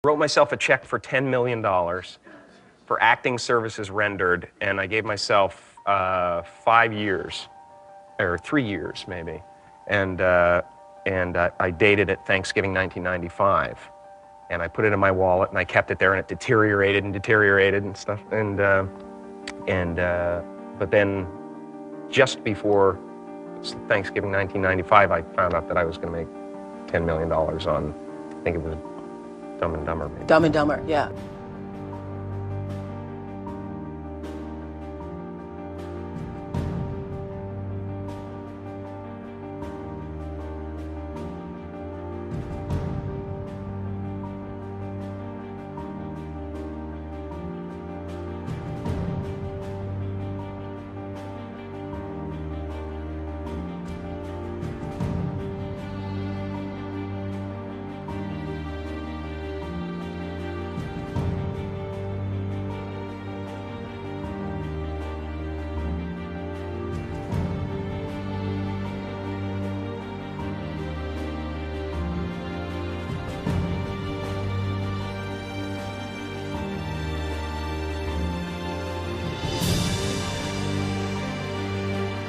Wrote myself a check for $10 million for acting services rendered, and I gave myself 5 years, or 3 years maybe, and I dated it Thanksgiving 1995, and I put it in my wallet and I kept it there, and it deteriorated and stuff, but then just before Thanksgiving 1995, I found out that I was going to make $10 million on, I think it was Dumb and Dumber. Maybe. Dumb and Dumber, yeah.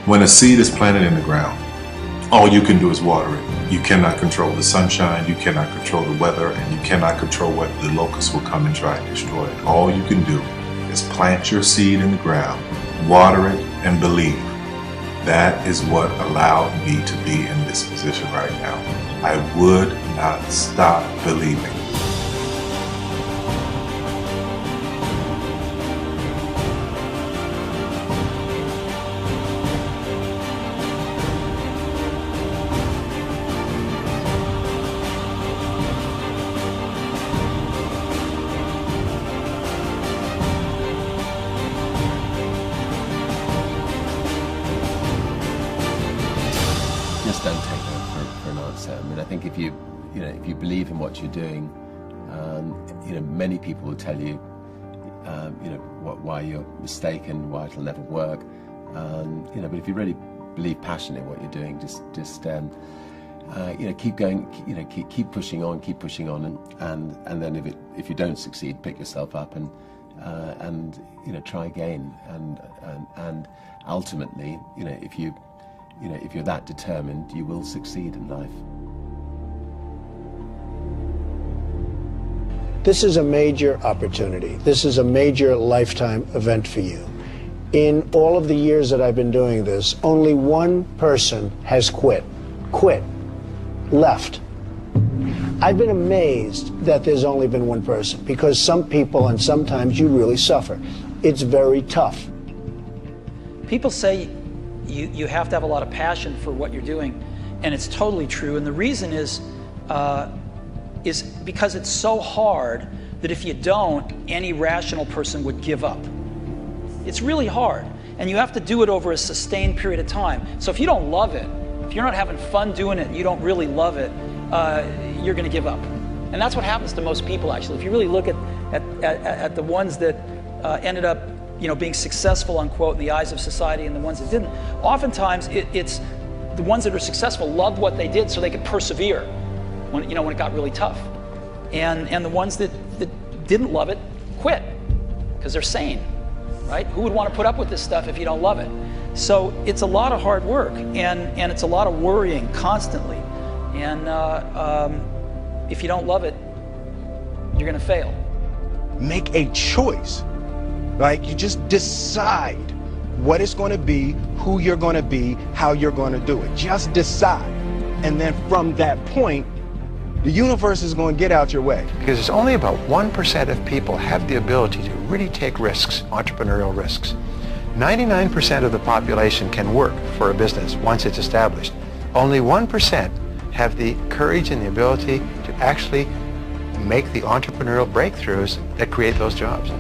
When a seed is planted in the ground, all you can do is water it. You cannot control the sunshine, you cannot control the weather, and you cannot control whether the locusts will come and try and destroy it. All you can do is plant your seed in the ground, water it, and believe. That is what allowed me to be in this position right now. I would not stop believing. Just don't take no for an answer. I mean, I think if you believe in what you're doing, many people will tell you, why you're mistaken, why it'll never work. But if you really believe passionately in what you're doing, just keep going, keep pushing on, and then if you don't succeed, pick yourself up and try again, and ultimately, if you're that determined, you will succeed in life. This is a major opportunity. This is a major lifetime event for you. In all of the years that I've been doing this, only one person has quit, left. I've been amazed that there's only been one person, because some people, and sometimes you really suffer. It's very tough. People say you have to have a lot of passion for what you're doing, and it's totally true. And the reason is because it's so hard that if you don't, any rational person would give up. It's really hard, and you have to do it over a sustained period of time. So if you don't love it, if you're not having fun doing it, and you don't really love it, you're going to give up. And that's what happens to most people, actually. If you really look at the ones that ended up being successful, unquote, in the eyes of society, and the ones that didn't, oftentimes it's the ones that are successful loved what they did so they could persevere when it got really tough. And the ones that didn't love it quit because they're sane, right? Who would want to put up with this stuff if you don't love it? So it's a lot of hard work, and it's a lot of worrying constantly. And if you don't love it, you're going to fail. Make a choice. Like, you just decide what it's going to be, who you're going to be, how you're going to do it. Just decide. And then from that point, the universe is going to get out your way. Because it's only about 1% of people have the ability to really take risks, entrepreneurial risks. 99% of the population can work for a business once it's established. Only 1% have the courage and the ability to actually make the entrepreneurial breakthroughs that create those jobs.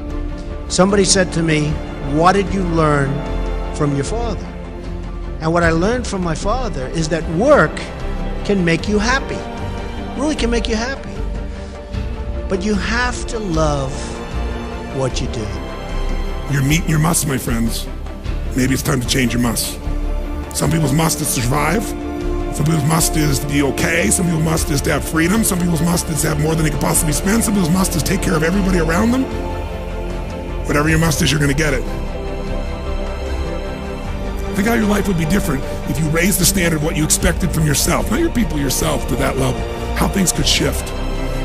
Somebody said to me, what did you learn from your father? And what I learned from my father is that work can make you happy. Really can make you happy. But you have to love what you do. You're meeting your must, my friends. Maybe it's time to change your must. Some people's must is survive. Some people's must is to be okay. Some people's must is to have freedom. Some people's must is to have more than they could possibly spend. Some people's must is take care of everybody around them. Whatever your must is, you're going to get it. Think how your life would be different if you raised the standard of what you expected from yourself, not your people, yourself, to that level. How things could shift.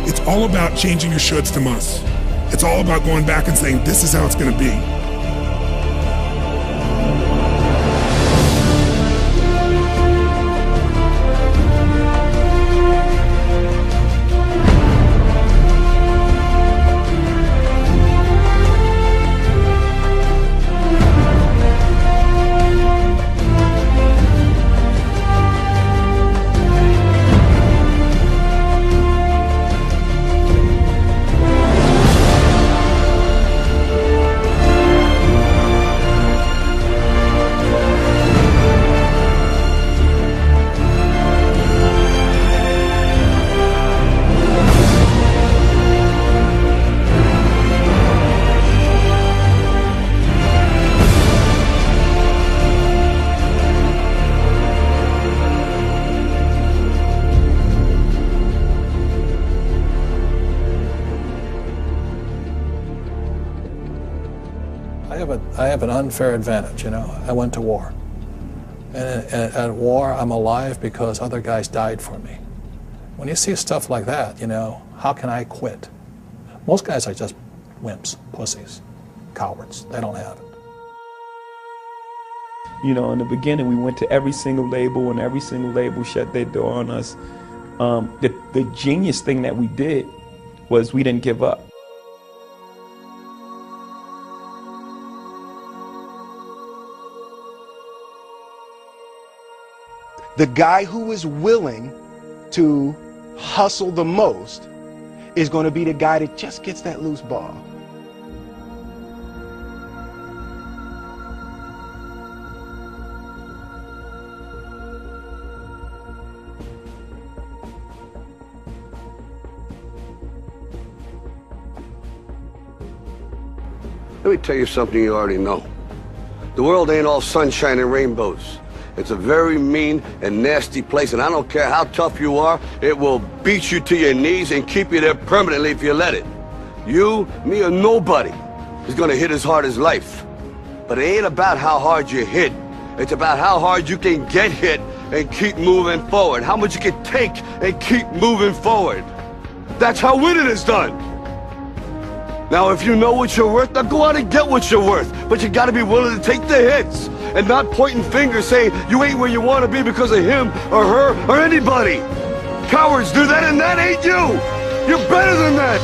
It's all about changing your shoulds to musts. It's all about going back and saying, this is how it's going to be. I have an unfair advantage, you know. I went to war. And at war, I'm alive because other guys died for me. When you see stuff like that, you know, how can I quit? Most guys are just wimps, pussies, cowards. They don't have it. You know, in the beginning, we went to every single label, and every single label shut their door on us. The genius thing that we did was we didn't give up. The guy who is willing to hustle the most is going to be the guy that just gets that loose ball. Let me tell you something you already know. The world ain't all sunshine and rainbows. It's a very mean and nasty place, and I don't care how tough you are, it will beat you to your knees and keep you there permanently if you let it. You, me, or nobody is gonna hit as hard as life. But it ain't about how hard you hit. It's about how hard you can get hit and keep moving forward. How much you can take and keep moving forward. That's how winning is done. Now, if you know what you're worth, now go out and get what you're worth. But you gotta be willing to take the hits and not pointing fingers saying you ain't where you want to be because of him or her or anybody. Cowards do that, and that ain't you. You're better than that.